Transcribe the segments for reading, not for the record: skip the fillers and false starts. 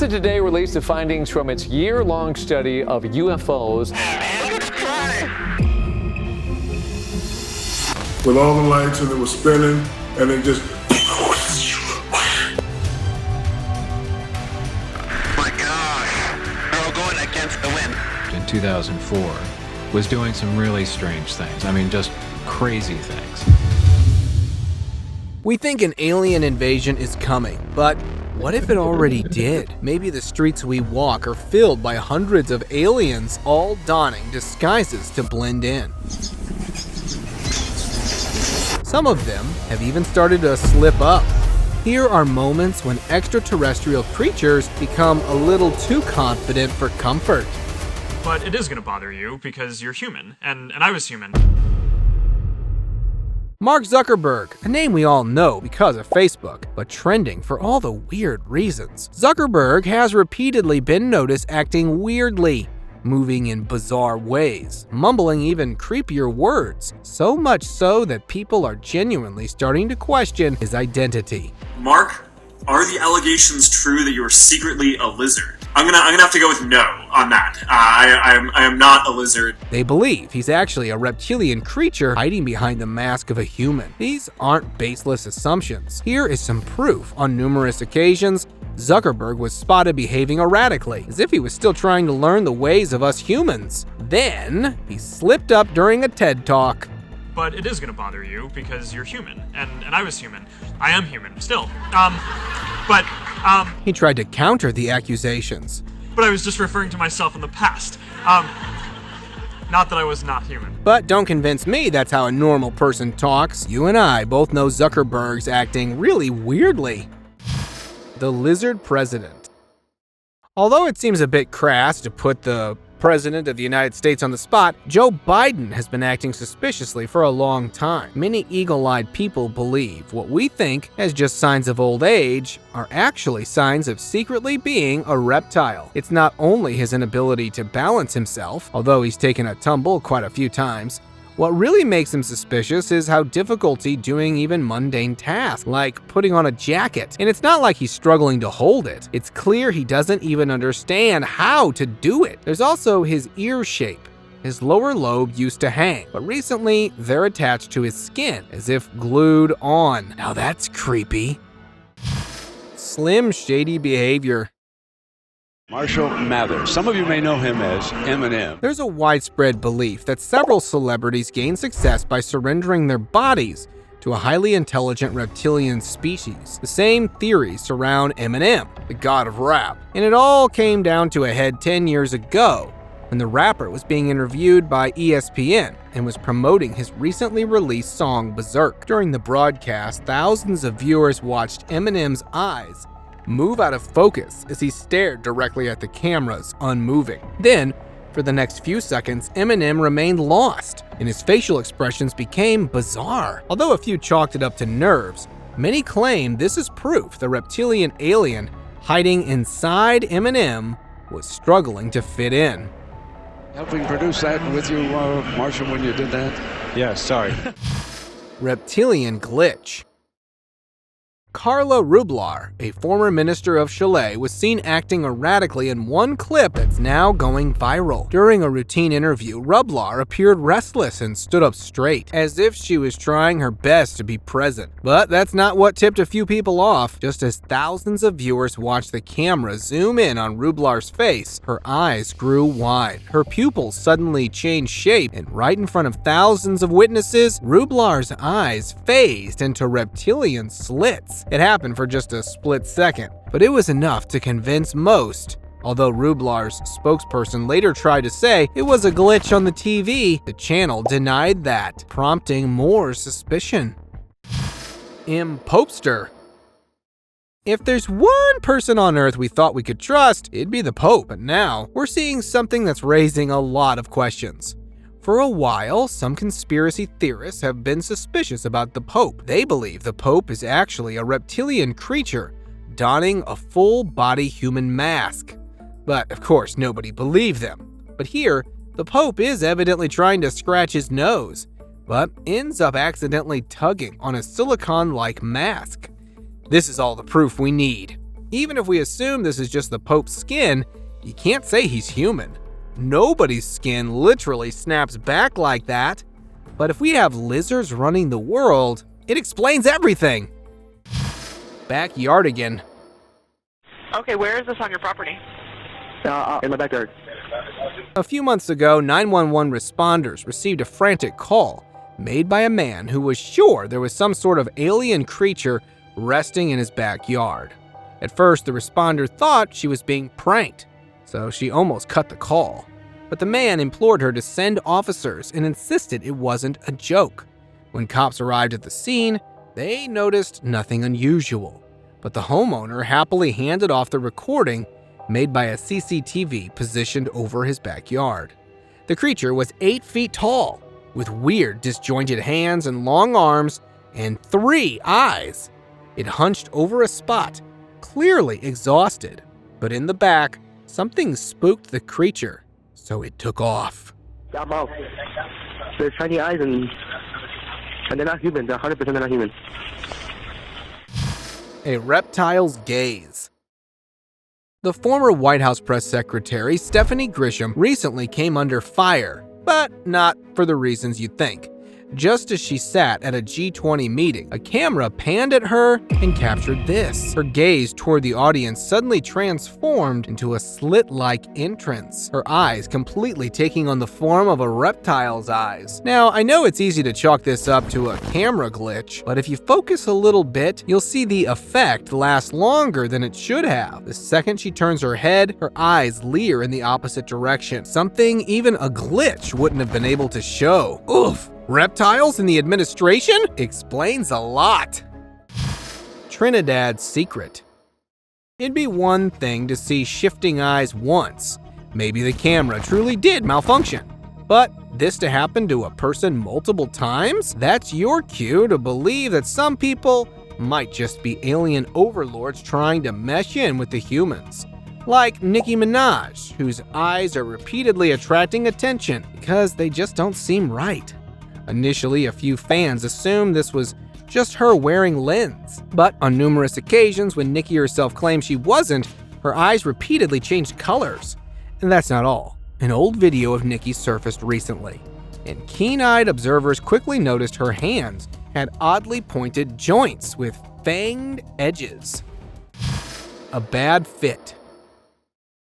NASA today released the findings from its year-long study of UFOs. With all the lights and it was spinning and it just... My gosh, they're all going against the wind. In 2004 was doing some really strange things. I mean, just crazy things. We think an alien invasion is coming, but what if it already did? Maybe the streets we walk are filled by hundreds of aliens, all donning disguises to blend in. Some of them have even started to slip up. Here are moments when extraterrestrial creatures become a little too confident for comfort. But it is going to bother you because you're human, and I was human. Mark Zuckerberg, a name we all know because of Facebook, but trending for all the weird reasons. Zuckerberg has repeatedly been noticed acting weirdly, moving in bizarre ways, mumbling even creepier words, so much so that people are genuinely starting to question his identity. Mark, are the allegations true that you are secretly a lizard? I'm gonna have to go with no on that. I am not a lizard. They believe he's actually a reptilian creature hiding behind the mask of a human. These aren't baseless assumptions. Here is some proof. On numerous occasions, Zuckerberg was spotted behaving erratically, as if he was still trying to learn the ways of us humans. Then, he slipped up during a TED Talk. But it is going to bother you because you're human, and I was human. I am human, still. He tried to counter the accusations. But I was just referring to myself in the past. Not that I was not human. But don't convince me that's how a normal person talks. You and I both know Zuckerberg's acting really weirdly. The Lizard President. Although it seems a bit crass to put the President of the United States on the spot, Joe Biden has been acting suspiciously for a long time. Many eagle-eyed people believe what we think as just signs of old age are actually signs of secretly being a reptile. It's not only his inability to balance himself, although he's taken a tumble quite a few times. What really makes him suspicious is how difficulty doing even mundane tasks, like putting on a jacket. And it's not like he's struggling to hold it. It's clear he doesn't even understand how to do it. There's also his ear shape. His lower lobe used to hang, but recently they're attached to his skin, as if glued on. Now that's creepy. Slim shady behavior. Marshall Mathers. Some of you may know him as Eminem. There's a widespread belief that several celebrities gain success by surrendering their bodies to a highly intelligent reptilian species. The same theories surround Eminem, the god of rap. And it all came down to a head 10 years ago, when the rapper was being interviewed by ESPN and was promoting his recently released song Berserk. During the broadcast, thousands of viewers watched Eminem's eyes move out of focus as he stared directly at the cameras, unmoving. Then, for the next few seconds, Eminem remained lost, and his facial expressions became bizarre. Although a few chalked it up to nerves, many claim this is proof the reptilian alien hiding inside Eminem was struggling to fit in. Helping produce that with you, Marshall, when you did that? Yeah, sorry. Reptilian Glitch. Carla Rublar, a former minister of Chile, was seen acting erratically in one clip that's now going viral. During a routine interview, Rublar appeared restless and stood up straight, as if she was trying her best to be present. But that's not what tipped a few people off. Just as thousands of viewers watched the camera zoom in on Rublar's face, her eyes grew wide. Her pupils suddenly changed shape, and right in front of thousands of witnesses, Rublar's eyes phased into reptilian slits. It happened for just a split second, but it was enough to convince most. Although Rublar's spokesperson later tried to say it was a glitch on the TV, the channel denied that, prompting more suspicion. Imp Popster. If there's one person on Earth we thought we could trust, it'd be the Pope, but now we're seeing something that's raising a lot of questions. For a while, some conspiracy theorists have been suspicious about the Pope. They believe the Pope is actually a reptilian creature, donning a full-body human mask. But of course, nobody believed them. But here, the Pope is evidently trying to scratch his nose, but ends up accidentally tugging on a silicone-like mask. This is all the proof we need. Even if we assume this is just the Pope's skin, you can't say he's human. Nobody's skin literally snaps back like that. But if we have lizards running the world, it explains everything. Backyardigan. Okay, where is this on your property? In my backyard. A few months ago, 911 responders received a frantic call made by a man who was sure there was some sort of alien creature resting in his backyard. At first, the responder thought she was being pranked, so she almost cut the call. But the man implored her to send officers and insisted it wasn't a joke. When cops arrived at the scene, they noticed nothing unusual, but the homeowner happily handed off the recording made by a CCTV positioned over his backyard. The creature was 8 feet tall, with weird disjointed hands and long arms and 3 eyes. It hunched over a spot, clearly exhausted, but in the back, something spooked the creature, so it took off. That mouth. There's shiny eyes and they're not human. They're 100% they're not human. A Reptiles Gaze. The former White House press secretary, Stephanie Grisham, recently came under fire, but not for the reasons you'd think. Just as she sat at a G20 meeting, a camera panned at her and captured this. Her gaze toward the audience suddenly transformed into a slit-like entrance, her eyes completely taking on the form of a reptile's eyes. Now, I know it's easy to chalk this up to a camera glitch, but if you focus a little bit, you'll see the effect lasts longer than it should have. The second she turns her head, her eyes leer in the opposite direction, something even a glitch wouldn't have been able to show. Oof! Reptiles in the administration? Explains a lot. Trinidad's Secret. It'd be one thing to see shifting eyes once. Maybe the camera truly did malfunction. But this to happen to a person multiple times? That's your cue to believe that some people might just be alien overlords trying to mesh in with the humans. Like Nicki Minaj, whose eyes are repeatedly attracting attention because they just don't seem right. Initially, a few fans assumed this was just her wearing lens, but on numerous occasions when Nicki herself claimed she wasn't, her eyes repeatedly changed colors. And that's not all. An old video of Nicki surfaced recently, and keen-eyed observers quickly noticed her hands had oddly pointed joints with fanged edges. A bad fit.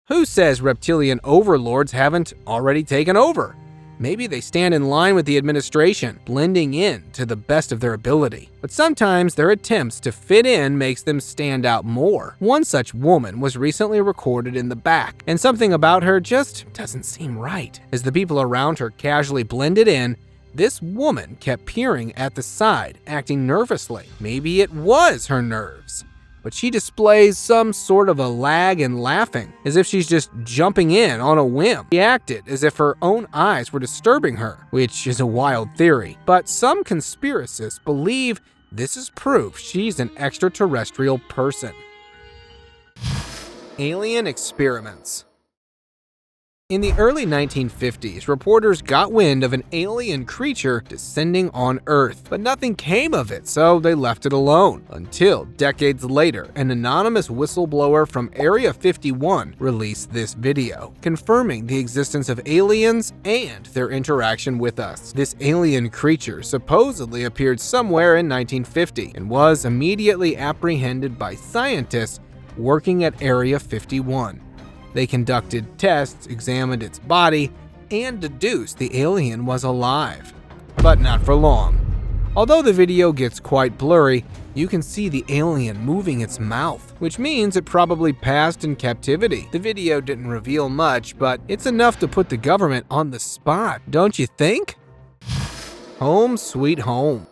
Who says reptilian overlords haven't already taken over? Maybe they stand in line with the administration, blending in to the best of their ability. But sometimes their attempts to fit in makes them stand out more. One such woman was recently recorded in the back, and something about her just doesn't seem right. As the people around her casually blended in, this woman kept peering at the side, acting nervously. Maybe it was her nerves. But she displays some sort of a lag in laughing, as if she's just jumping in on a whim. She acted as if her own eyes were disturbing her, which is a wild theory. But some conspiracists believe this is proof she's an extraterrestrial person. Alien experiments. In the early 1950s, reporters got wind of an alien creature descending on Earth, but nothing came of it, so they left it alone. Until decades later, an anonymous whistleblower from Area 51 released this video, confirming the existence of aliens and their interaction with us. This alien creature supposedly appeared somewhere in 1950 and was immediately apprehended by scientists working at Area 51. They conducted tests, examined its body, and deduced the alien was alive. But not for long. Although the video gets quite blurry, you can see the alien moving its mouth, which means it probably passed in captivity. The video didn't reveal much, but it's enough to put the government on the spot, don't you think? Home sweet home.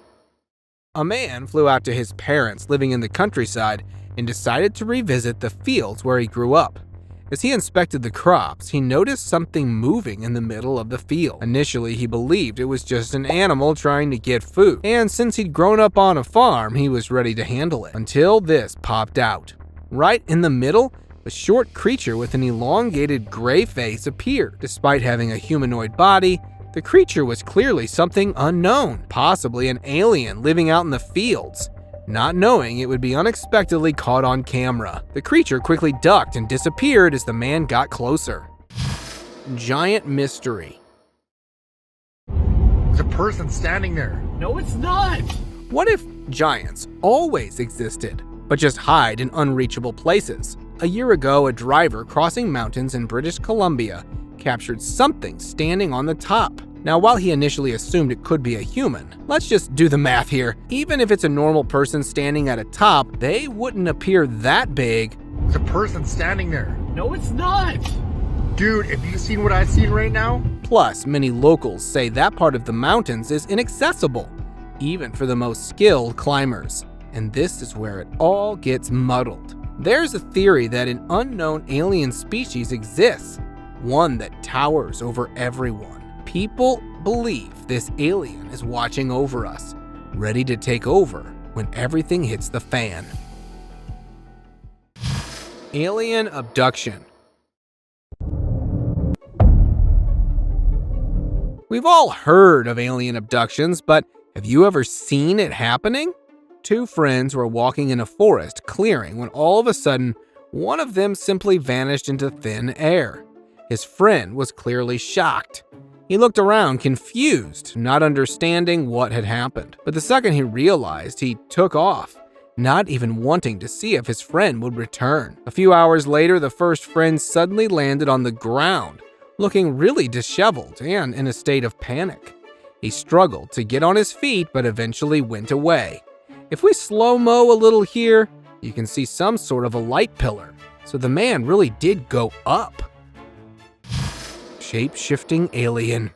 A man flew out to his parents living in the countryside and decided to revisit the fields where he grew up. As he inspected the crops, he noticed something moving in the middle of the field. Initially, he believed it was just an animal trying to get food, and since he'd grown up on a farm, he was ready to handle it. Until this popped out. Right in the middle, a short creature with an elongated gray face appeared. Despite having a humanoid body, the creature was clearly something unknown, possibly an alien living out in the fields. not knowing it would be unexpectedly caught on camera. The creature quickly ducked and disappeared as the man got closer. Giant mystery. There's a person standing there. No, it's not! What if giants always existed, but just hide in unreachable places? A year ago, a driver crossing mountains in British Columbia captured something standing on the top. Now, while he initially assumed it could be a human, let's just do the math here. Even if it's a normal person standing at a top, they wouldn't appear that big. There's a person standing there. No, it's not! Dude, have you seen what I've seen right now? Plus, many locals say that part of the mountains is inaccessible, even for the most skilled climbers. And this is where it all gets muddled. There's a theory that an unknown alien species exists, one that towers over everyone. People believe this alien is watching over us, ready to take over when everything hits the fan. Alien abduction. We've all heard of alien abductions, but have you ever seen it happening? Two friends were walking in a forest clearing when all of a sudden, one of them simply vanished into thin air. His friend was clearly shocked. He looked around confused, not understanding what had happened. But the second he realized, he took off, not even wanting to see if his friend would return. A few hours later, the first friend suddenly landed on the ground, looking really disheveled and in a state of panic. He struggled to get on his feet, but eventually went away. If we slow-mo a little here, you can see some sort of a light pillar. So the man really did go up. Shapeshifting alien.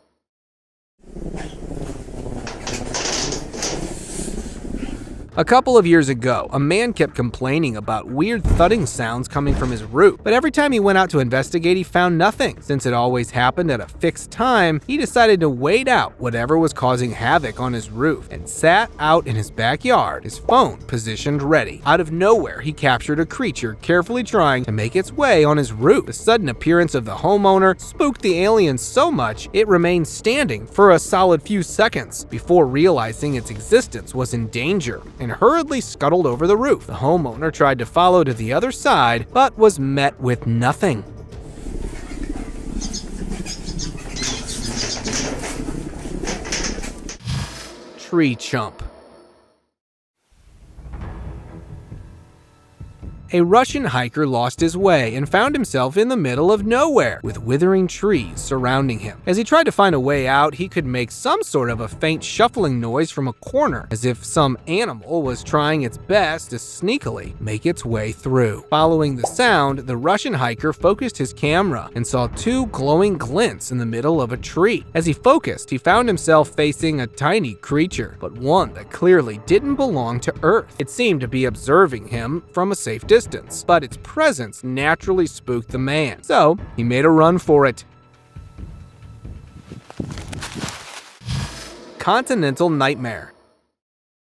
A couple of years ago, a man kept complaining about weird thudding sounds coming from his roof, but every time he went out to investigate, he found nothing. Since it always happened at a fixed time, he decided to wait out whatever was causing havoc on his roof and sat out in his backyard, his phone positioned ready. Out of nowhere, he captured a creature carefully trying to make its way on his roof. The sudden appearance of the homeowner spooked the alien so much, it remained standing for a solid few seconds before realizing its existence was in danger and hurriedly scuttled over the roof. The homeowner tried to follow to the other side, but was met with nothing. Tree chump. A Russian hiker lost his way and found himself in the middle of nowhere with withering trees surrounding him. As he tried to find a way out, he could make some sort of a faint shuffling noise from a corner, as if some animal was trying its best to sneakily make its way through. Following the sound, the Russian hiker focused his camera and saw two glowing glints in the middle of a tree. As he focused, he found himself facing a tiny creature, but one that clearly didn't belong to Earth. It seemed to be observing him from a safe distance, but its presence naturally spooked the man, so he made a run for it. Continental Nightmare.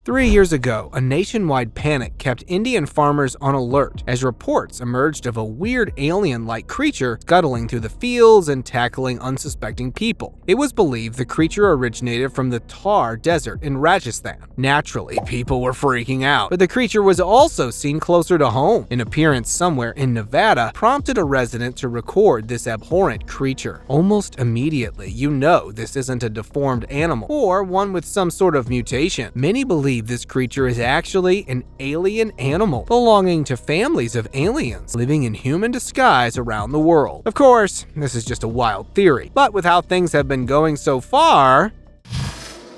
3 years ago, a nationwide panic kept Indian farmers on alert as reports emerged of a weird alien-like creature scuttling through the fields and tackling unsuspecting people. It was believed the creature originated from the Thar Desert in Rajasthan. Naturally, people were freaking out, but the creature was also seen closer to home. An appearance somewhere in Nevada prompted a resident to record this abhorrent creature. Almost immediately, you know this isn't a deformed animal or one with some sort of mutation. Many believe this creature is actually an alien animal belonging to families of aliens living in human disguise around the world. Of course, this is just a wild theory, but with how things have been going so far.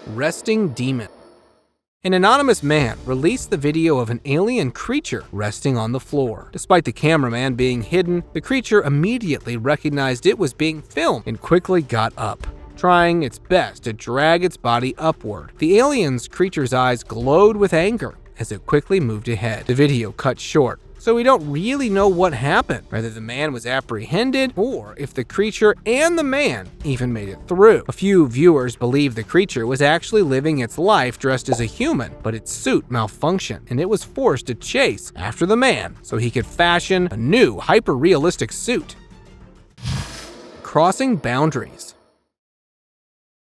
Resting demon. An anonymous man released the video of an alien creature resting on the floor. Despite the cameraman being hidden, the creature immediately recognized it was being filmed and quickly got up, trying its best to drag its body upward. The alien's creature's eyes glowed with anger as it quickly moved ahead. The video cut short, so we don't really know what happened, whether the man was apprehended or if the creature and the man even made it through. A few viewers believe the creature was actually living its life dressed as a human, but its suit malfunctioned and it was forced to chase after the man so he could fashion a new hyper-realistic suit. Crossing boundaries.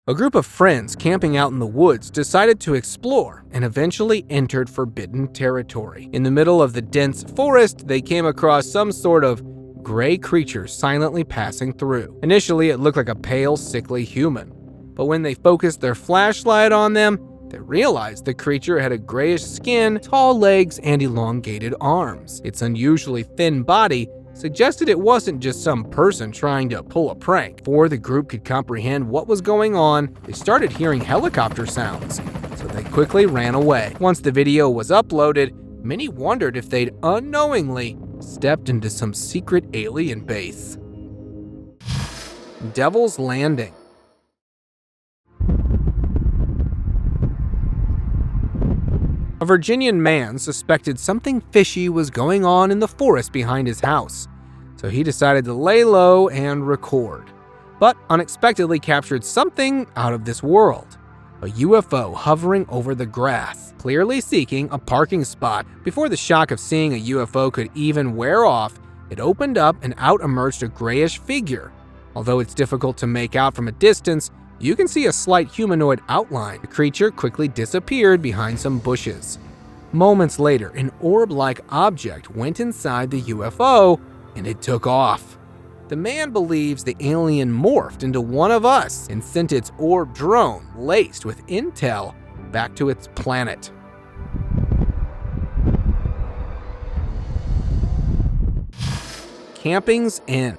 A group of friends camping out in the woods decided to explore and eventually entered forbidden territory. In the middle of the dense forest, they came across some sort of gray creature silently passing through. Initially, it looked like a pale, sickly human, but when they focused their flashlight on them, they realized the creature had a grayish skin, tall legs, and elongated arms. Its unusually thin body suggested it wasn't just some person trying to pull a prank. Before the group could comprehend what was going on, they started hearing helicopter sounds, so they quickly ran away. Once the video was uploaded, many wondered if they'd unknowingly stepped into some secret alien base. Devil's Landing. A Virginian man suspected something fishy was going on in the forest behind his house, so he decided to lay low and record, but unexpectedly captured something out of this world. A UFO hovering over the grass, clearly seeking a parking spot. Before the shock of seeing a UFO could even wear off, it opened up and out emerged a grayish figure. Although it's difficult to make out from a distance, you can see a slight humanoid outline. The creature quickly disappeared behind some bushes. Moments later, an orb-like object went inside the UFO and it took off. The man believes the alien morphed into one of us and sent its orb drone laced with intel back to its planet. Camping's End.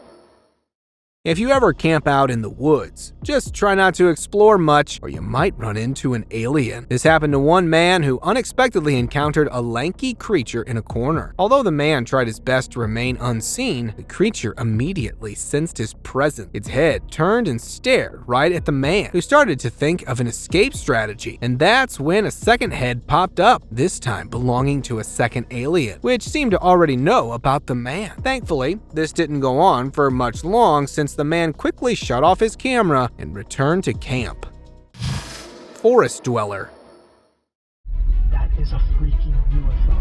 If you ever camp out in the woods, just try not to explore much or you might run into an alien. This happened to one man who unexpectedly encountered a lanky creature in a corner. Although the man tried his best to remain unseen, the creature immediately sensed his presence. Its head turned and stared right at the man, who started to think of an escape strategy. And that's when a second head popped up, this time belonging to a second alien, which seemed to already know about the man. Thankfully, this didn't go on for much long, since the man quickly shut off his camera and returned to camp. Forest Dweller. That is a freaking UFO.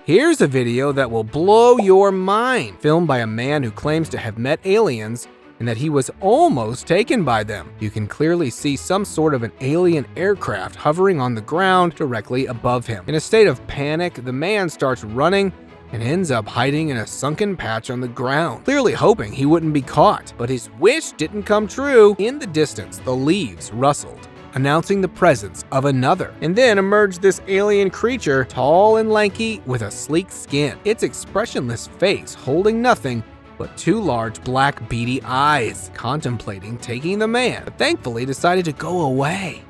Here's a video that will blow your mind, filmed by a man who claims to have met aliens and that he was almost taken by them. You can clearly see some sort of an alien aircraft hovering on the ground directly above him. In a state of panic, the man starts running and ends up hiding in a sunken patch on the ground, clearly hoping he wouldn't be caught. But his wish didn't come true. In the distance, the leaves rustled, announcing the presence of another. And then emerged this alien creature, tall and lanky with a sleek skin, its expressionless face holding nothing but two large black beady eyes, contemplating taking the man, but thankfully decided to go away.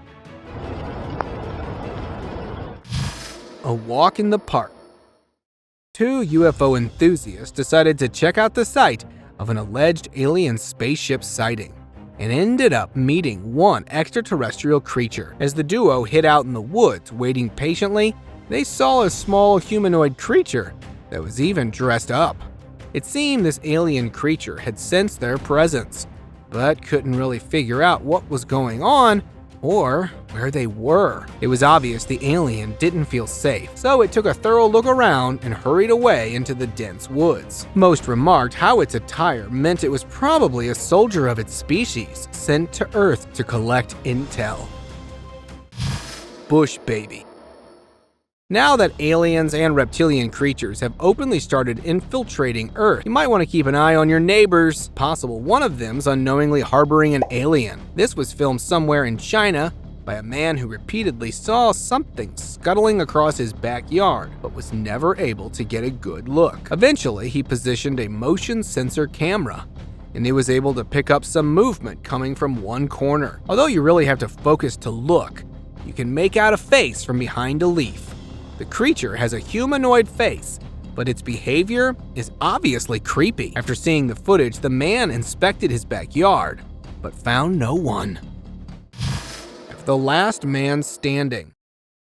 A walk in the park. Two UFO enthusiasts decided to check out the site of an alleged alien spaceship sighting and ended up meeting one extraterrestrial creature. As the duo hid out in the woods waiting patiently, they saw a small humanoid creature that was even dressed up. It seemed this alien creature had sensed their presence, but couldn't really figure out what was going on or where they were. It was obvious the alien didn't feel safe, so it took a thorough look around and hurried away into the dense woods. Most remarked how its attire meant it was probably a soldier of its species sent to Earth to collect intel. Bush Baby. Now that aliens and reptilian creatures have openly started infiltrating Earth, you might want to keep an eye on your neighbors. Possible one of them's unknowingly harboring an alien. This was filmed somewhere in China by a man who repeatedly saw something scuttling across his backyard, but was never able to get a good look. Eventually, he positioned a motion sensor camera, and he was able to pick up some movement coming from one corner. Although you really have to focus to look, you can make out a face from behind a leaf. The creature has a humanoid face, but its behavior is obviously creepy. After seeing the footage, the man inspected his backyard, but found no one. The Last Man Standing.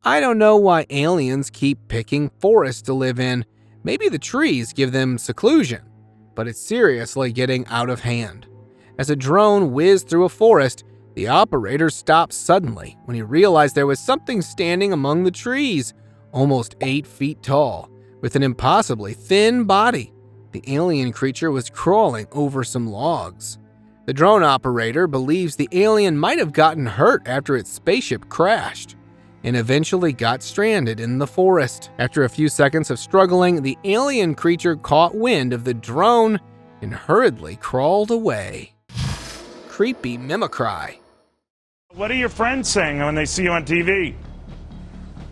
I don't know why aliens keep picking forests to live in. Maybe the trees give them seclusion, but it's seriously getting out of hand. As a drone whizzed through a forest, the operator stopped suddenly when he realized there was something standing among the trees, almost 8 feet tall, with an impossibly thin body. The alien creature was crawling over some logs. The drone operator believes the alien might have gotten hurt after its spaceship crashed and eventually got stranded in the forest. After a few seconds of struggling, the alien creature caught wind of the drone and hurriedly crawled away. Creepy mimicry. What are your friends saying when they see you on TV?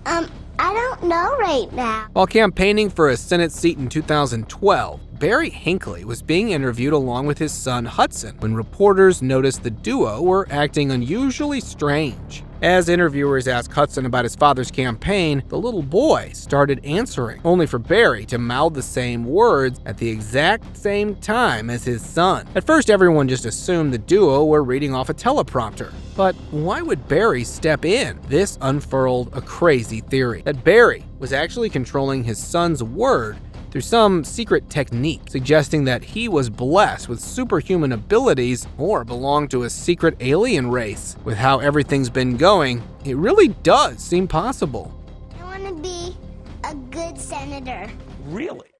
I don't know right now. While campaigning for a Senate seat in 2012, Barry Hinckley was being interviewed along with his son Hudson when reporters noticed the duo were acting unusually strange. As interviewers asked Hudson about his father's campaign, the little boy started answering, only for Barry to mouth the same words at the exact same time as his son. At first, everyone just assumed the duo were reading off a teleprompter. But why would Barry step in? This unfurled a crazy theory that Barry was actually controlling his son's word through some secret technique, suggesting that he was blessed with superhuman abilities or belonged to a secret alien race. With how everything's been going, it really does seem possible. I want to be a good senator. Really?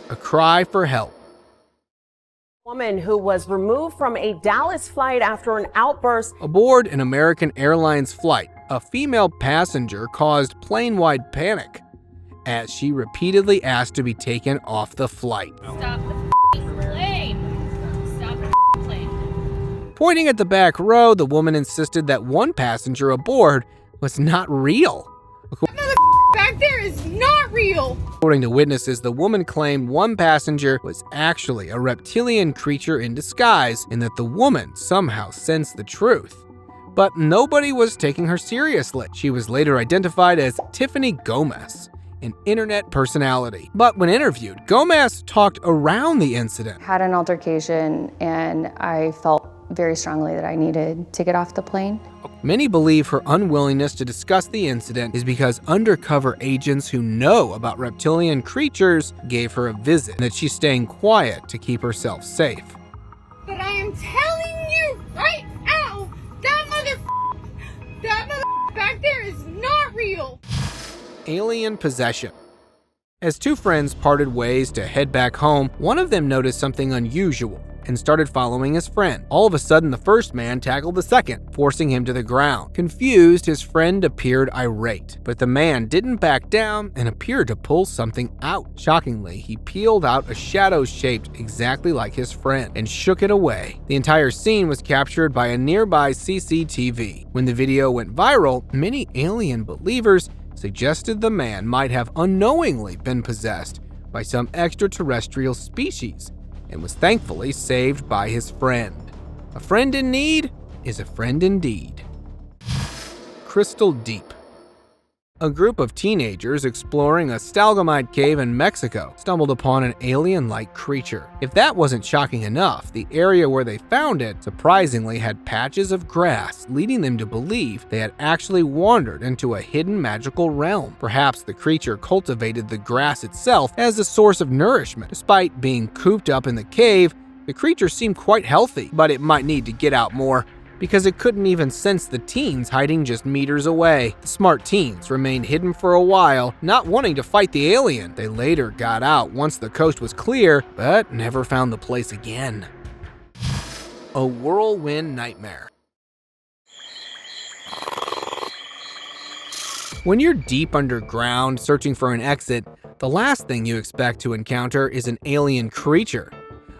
A cry for help. Woman who was removed from a Dallas flight after an outburst. Aboard an American Airlines flight, a female passenger caused plane-wide panic as she repeatedly asked to be taken off the flight. Stop the plane! Stop the plane. Pointing at the back row, the woman insisted that one passenger aboard was not real. Back there is not real! According to witnesses, the woman claimed one passenger was actually a reptilian creature in disguise and that the woman somehow sensed the truth. But nobody was taking her seriously. She was later identified as Tiffany Gomez, an internet personality. But when interviewed, Gomez talked around the incident. Had an altercation and I felt very strongly that I needed to get off the plane. Many believe her unwillingness to discuss the incident is because undercover agents who know about reptilian creatures gave her a visit, and that she's staying quiet to keep herself safe. But I am telling you right now, that back there is not real. Alien possession. As two friends parted ways to head back home, one of them noticed something unusual and started following his friend. All of a sudden, the first man tackled the second, forcing him to the ground. Confused, his friend appeared irate, but the man didn't back down and appeared to pull something out. Shockingly, he peeled out a shadow shaped exactly like his friend and shook it away. The entire scene was captured by a nearby CCTV. When the video went viral, many alien believers suggested the man might have unknowingly been possessed by some extraterrestrial species and was thankfully saved by his friend. A friend in need is a friend indeed. Crystal Deep. A group of teenagers exploring a stalagmite cave in Mexico stumbled upon an alien-like creature. If that wasn't shocking enough, the area where they found it surprisingly had patches of grass, leading them to believe they had actually wandered into a hidden magical realm. Perhaps the creature cultivated the grass itself as a source of nourishment. Despite being cooped up in the cave, the creature seemed quite healthy, but it might need to get out more, because it couldn't even sense the teens hiding just meters away. The smart teens remained hidden for a while, not wanting to fight the alien. They later got out once the coast was clear, but never found the place again. A whirlwind nightmare. When you're deep underground searching for an exit, the last thing you expect to encounter is an alien creature.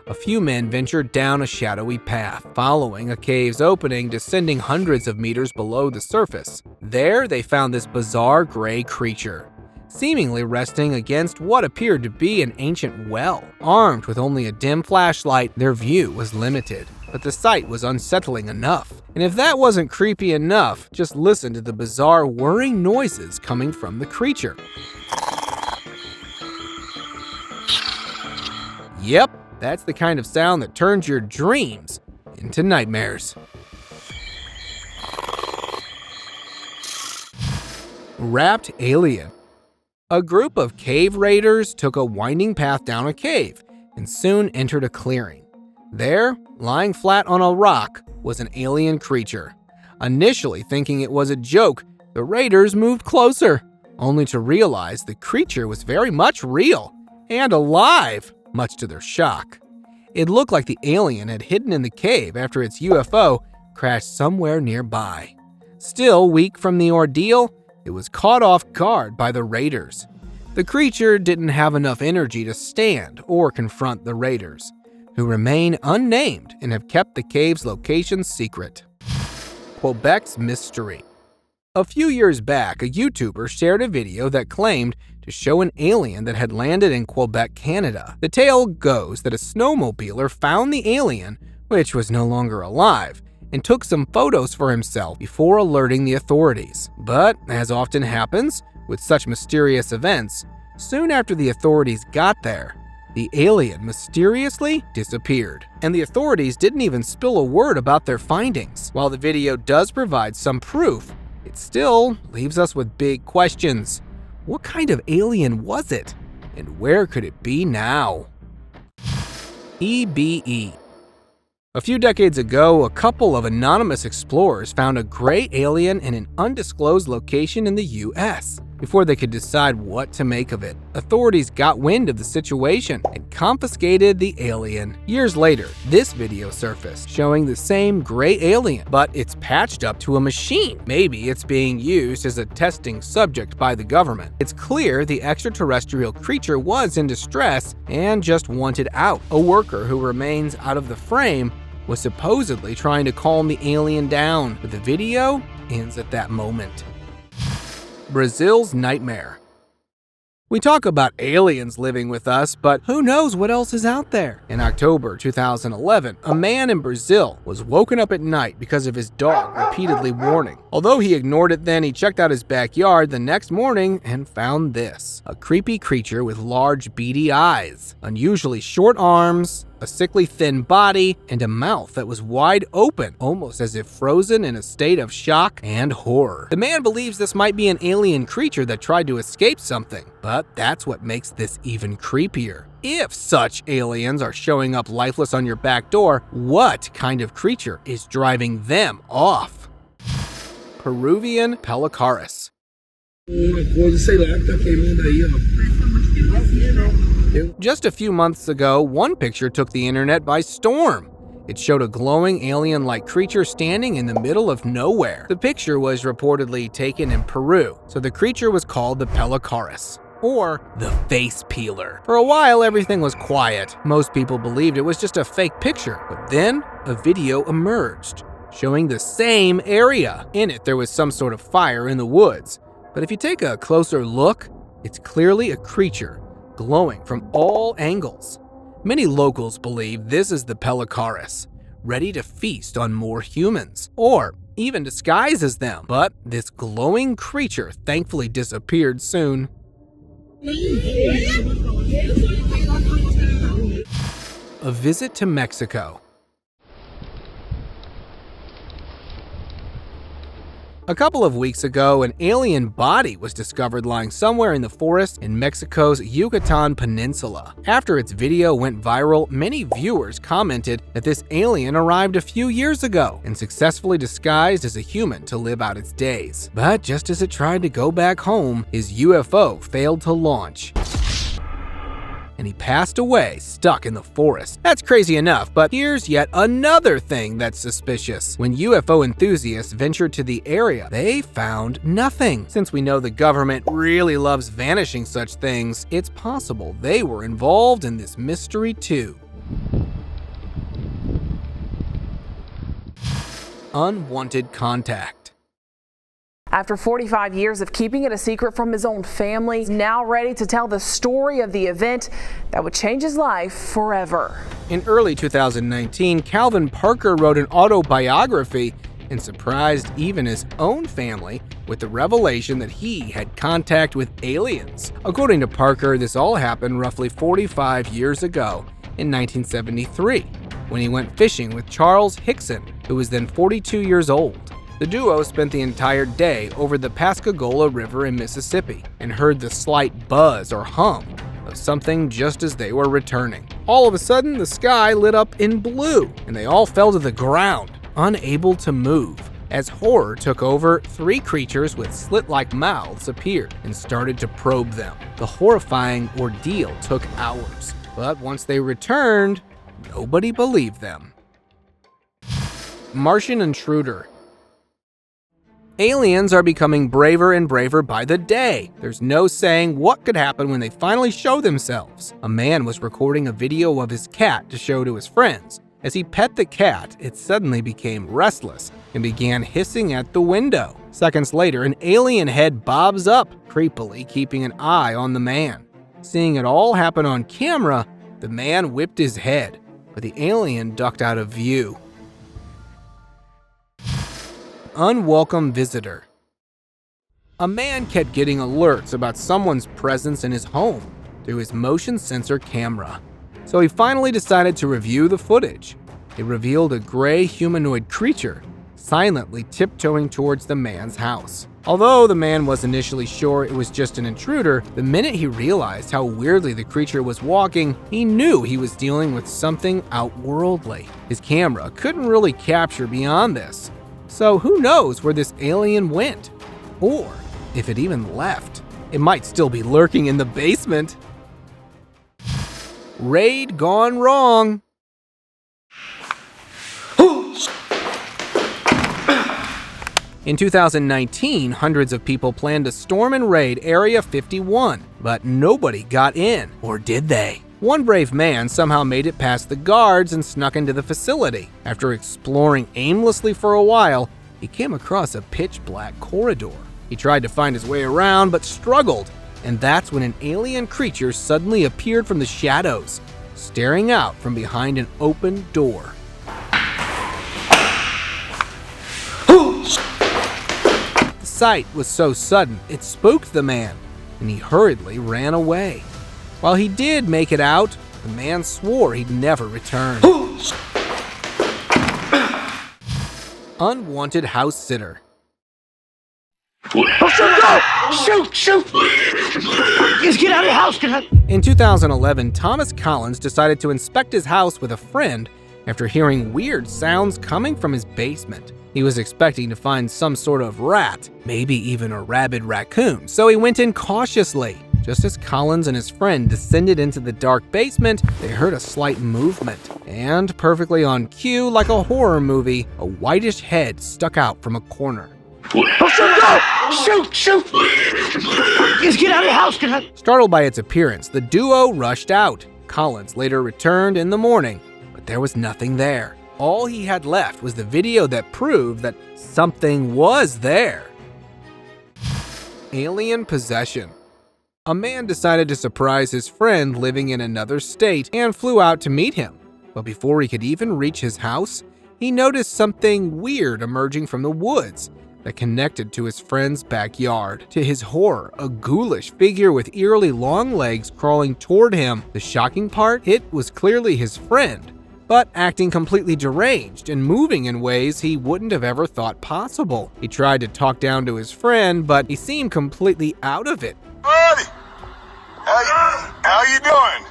A few men ventured down a shadowy path, following a cave's opening, descending hundreds of meters below the surface. There, they found this bizarre gray creature, seemingly resting against what appeared to be an ancient well. Armed with only a dim flashlight, their view was limited, but the sight was unsettling enough. And if that wasn't creepy enough, just listen to the bizarre whirring noises coming from the creature. Yep. That's the kind of sound that turns your dreams into nightmares. Wrapped alien. A group of cave raiders took a winding path down a cave and soon entered a clearing. There, lying flat on a rock, was an alien creature. Initially thinking it was a joke, the raiders moved closer, only to realize the creature was very much real and alive, much to their shock. It looked like the alien had hidden in the cave after its UFO crashed somewhere nearby. Still weak from the ordeal, it was caught off guard by the raiders. The creature didn't have enough energy to stand or confront the raiders, who remain unnamed and have kept the cave's location secret. Quebec's mystery. A few years back, a YouTuber shared a video that claimed to show an alien that had landed in Quebec, Canada. The tale goes that a snowmobiler found the alien, which was no longer alive, and took some photos for himself before alerting the authorities. But, as often happens with such mysterious events, soon after the authorities got there, the alien mysteriously disappeared, and the authorities didn't even spill a word about their findings. While the video does provide some proof, it still leaves us with big questions. What kind of alien was it? And where could it be now? EBE. A few decades ago, a couple of anonymous explorers found a gray alien in an undisclosed location in the US. Before they could decide what to make of it, authorities got wind of the situation and confiscated the alien. Years later, this video surfaced showing the same gray alien, but it's patched up to a machine. Maybe it's being used as a testing subject by the government. It's clear the extraterrestrial creature was in distress and just wanted out. A worker who remains out of the frame was supposedly trying to calm the alien down, but the video ends at that moment. Brazil's nightmare. We talk about aliens living with us, but who knows what else is out there? In October 2011, a man in Brazil was woken up at night because of his dog repeatedly warning. Although he ignored it then, he checked out his backyard the next morning and found this. A creepy creature with large beady eyes, unusually short arms, a sickly thin body, and a mouth that was wide open, almost as if frozen in a state of shock and horror. The man believes this might be an alien creature that tried to escape something, but that's what makes this even creepier. If such aliens are showing up lifeless on your back door, what kind of creature is driving them off? Peruvian pelaris. Just a few months ago, one picture took the internet by storm. It showed a glowing alien-like creature standing in the middle of nowhere. The picture was reportedly taken in Peru, so the creature was called the pelaris, or the face peeler. For a while, everything was quiet. Most people believed it was just a fake picture, but then a video emerged showing the same area. In it, there was some sort of fire in the woods, but if you take a closer look, it's clearly a creature glowing from all angles. Many locals believe this is the pelaris, ready to feast on more humans, or even disguise as them. But this glowing creature thankfully disappeared soon. A visit to Mexico. A couple of weeks ago, an alien body was discovered lying somewhere in the forest in Mexico's Yucatan Peninsula. After its video went viral, many viewers commented that this alien arrived a few years ago and successfully disguised as a human to live out its days. But just as it tried to go back home, his UFO failed to launch, and he passed away stuck in the forest. That's crazy enough, but here's yet another thing that's suspicious. When UFO enthusiasts ventured to the area, they found nothing. Since we know the government really loves vanishing such things, it's possible they were involved in this mystery too. Unwanted contact. After 45 years of keeping it a secret from his own family, he's now ready to tell the story of the event that would change his life forever. In early 2019, Calvin Parker wrote an autobiography and surprised even his own family with the revelation that he had contact with aliens. According to Parker, this all happened roughly 45 years ago in 1973, when he went fishing with Charles Hickson, who was then 42 years old. The duo spent the entire day over the Pascagoula River in Mississippi and heard the slight buzz or hum of something just as they were returning. All of a sudden, the sky lit up in blue, and they all fell to the ground, unable to move. As horror took over, 3 creatures with slit-like mouths appeared and started to probe them. The horrifying ordeal took hours, but once they returned, nobody believed them. Martian Intruder. Aliens are becoming braver and braver by the day. There's no saying what could happen when they finally show themselves. A man was recording a video of his cat to show to his friends. As he pet the cat, it suddenly became restless and began hissing at the window. Seconds later, an alien head bobs up, creepily keeping an eye on the man. Seeing it all happen on camera, the man whipped his head, but the alien ducked out of view. Unwelcome Visitor. A man kept getting alerts about someone's presence in his home through his motion sensor camera. So he finally decided to review the footage. It revealed a gray humanoid creature silently tiptoeing towards the man's house. Although the man was initially sure it was just an intruder, the minute he realized how weirdly the creature was walking, he knew he was dealing with something outworldly. His camera couldn't really capture beyond this. So who knows where this alien went? Or if it even left. It might still be lurking in the basement. Raid gone wrong. In 2019, hundreds of people planned to storm and raid Area 51, but nobody got in, or did they? One brave man somehow made it past the guards and snuck into the facility. After exploring aimlessly for a while, he came across a pitch-black corridor. He tried to find his way around, but struggled, and that's when an alien creature suddenly appeared from the shadows, staring out from behind an open door. The sight was so sudden, it spooked the man, and he hurriedly ran away. While he did make it out, the man swore he'd never return. Unwanted house sitter. Shoot! Just get out of the house! In 2011, Thomas Collins decided to inspect his house with a friend after hearing weird sounds coming from his basement. He was expecting to find some sort of rat, maybe even a rabid raccoon, so he went in cautiously. Just as Collins and his friend descended into the dark basement, they heard a slight movement. And perfectly on cue, like a horror movie, a whitish head stuck out from a corner. Shoot! Just get out of the house! Startled by its appearance, the duo rushed out. Collins later returned in the morning, but there was nothing there. All he had left was the video that proved that something was there. Alien possession. A man decided to surprise his friend living in another state and flew out to meet him. But before he could even reach his house, he noticed something weird emerging from the woods that connected to his friend's backyard. To his horror, a ghoulish figure with eerily long legs crawling toward him. The shocking part, it was clearly his friend, but acting completely deranged and moving in ways he wouldn't have ever thought possible. He tried to talk down to his friend, but he seemed completely out of it. Buddy, how you doing?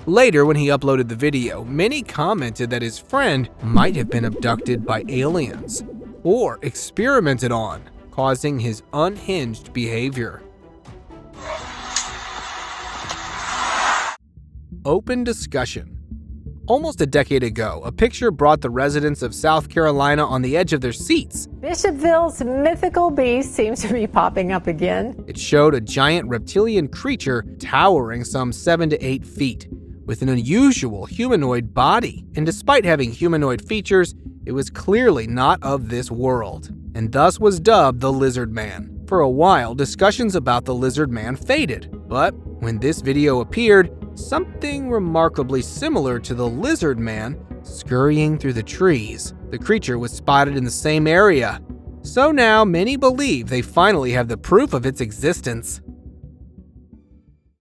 Later, when he uploaded the video, many commented that his friend might have been abducted by aliens or experimented on, causing his unhinged behavior. Open discussion. Almost a decade ago, a picture brought the residents of South Carolina on the edge of their seats. Bishopville's mythical beast seems to be popping up again. It showed a giant reptilian creature towering some 7 to 8 feet, with an unusual humanoid body. And despite having humanoid features, it was clearly not of this world, and thus was dubbed the Lizard Man. For a while, discussions about the Lizard Man faded, but when this video appeared, something remarkably similar to the Lizard Man scurrying through the trees. The creature was spotted in the same area. So now many believe they finally have the proof of its existence.